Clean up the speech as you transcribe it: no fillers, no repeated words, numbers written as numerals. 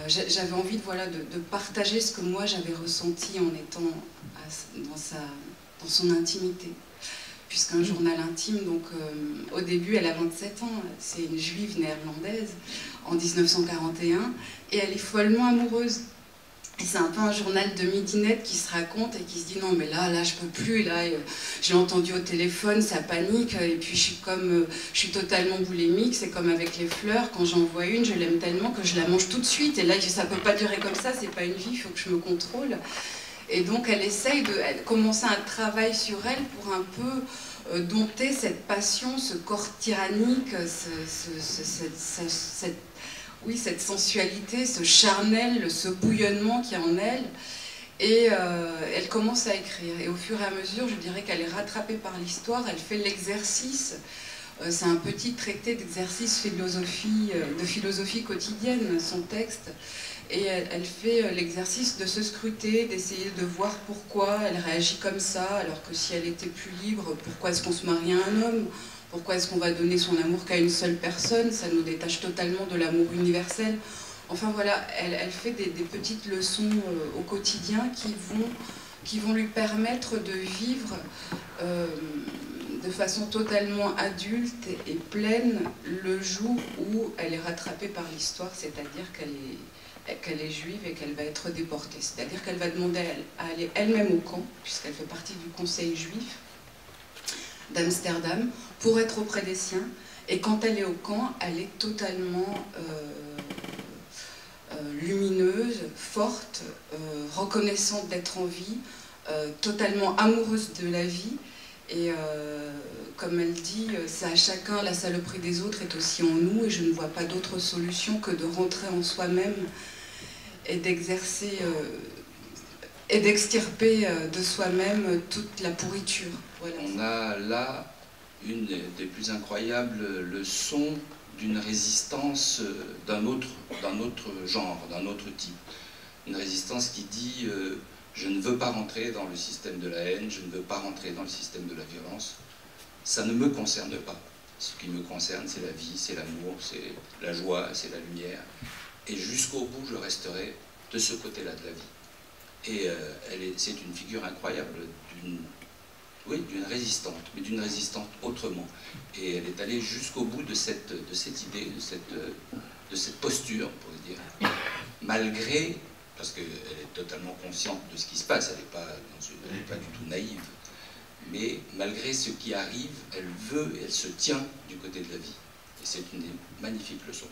j'avais envie de partager ce que moi j'avais ressenti en étant dans son intimité. Puisqu'un journal intime, donc au début elle a 27 ans, c'est une juive néerlandaise en 1941, et elle est follement amoureuse. Et c'est un peu un journal de midinette qui se raconte et qui se dit non mais là je peux plus, là j'ai entendu au téléphone, ça panique, et puis je suis totalement boulimique, c'est comme avec les fleurs, quand j'en vois une, je l'aime tellement que je la mange tout de suite, et là ça peut pas durer comme ça, c'est pas une vie, il faut que je me contrôle. Et donc elle essaye de commencer un travail sur elle pour un peu dompter cette passion, ce corps tyrannique, cette sensualité, ce charnel, ce bouillonnement qui est en elle. Et elle commence à écrire. Et au fur et à mesure, je dirais qu'elle est rattrapée par l'histoire, elle fait l'exercice. C'est un petit traité d'exercice de philosophie quotidienne, son texte. Et elle fait l'exercice de se scruter, d'essayer de voir pourquoi elle réagit comme ça, alors que si elle était plus libre, pourquoi est-ce qu'on se marie à un homme? Pourquoi est-ce qu'on va donner son amour qu'à une seule personne? Ça nous détache totalement de l'amour universel. Enfin voilà, elle fait des petites leçons au quotidien qui vont lui permettre de vivre de façon totalement adulte et pleine le jour où elle est rattrapée par l'histoire, c'est-à-dire qu'elle est juive et qu'elle va être déportée. C'est-à-dire qu'elle va demander à aller elle-même au camp, puisqu'elle fait partie du conseil juif d'Amsterdam, pour être auprès des siens. Et quand elle est au camp, elle est totalement lumineuse, forte, reconnaissante d'être en vie, totalement amoureuse de la vie. Et comme elle dit, c'est à chacun, la saloperie des autres est aussi en nous, et je ne vois pas d'autre solution que de rentrer en soi-même et d'exercer et d'extirper de soi-même toute la pourriture. Voilà. On a là une des plus incroyables leçons d'une résistance d'un autre genre, d'un autre type. Une résistance qui dit je ne veux pas rentrer dans le système de la haine, je ne veux pas rentrer dans le système de la violence. Ça ne me concerne pas. Ce qui me concerne, c'est la vie, c'est l'amour, c'est la joie, c'est la lumière. Et jusqu'au bout, je resterai de ce côté-là de la vie. Et c'est une figure incroyable d'une résistante, mais d'une résistante autrement. Et elle est allée jusqu'au bout de cette idée, de cette posture, on pourrait dire, malgré, parce qu'elle est totalement consciente de ce qui se passe, elle n'est pas du tout naïve, mais malgré ce qui arrive, elle veut et elle se tient du côté de la vie. Et c'est une magnifique leçon.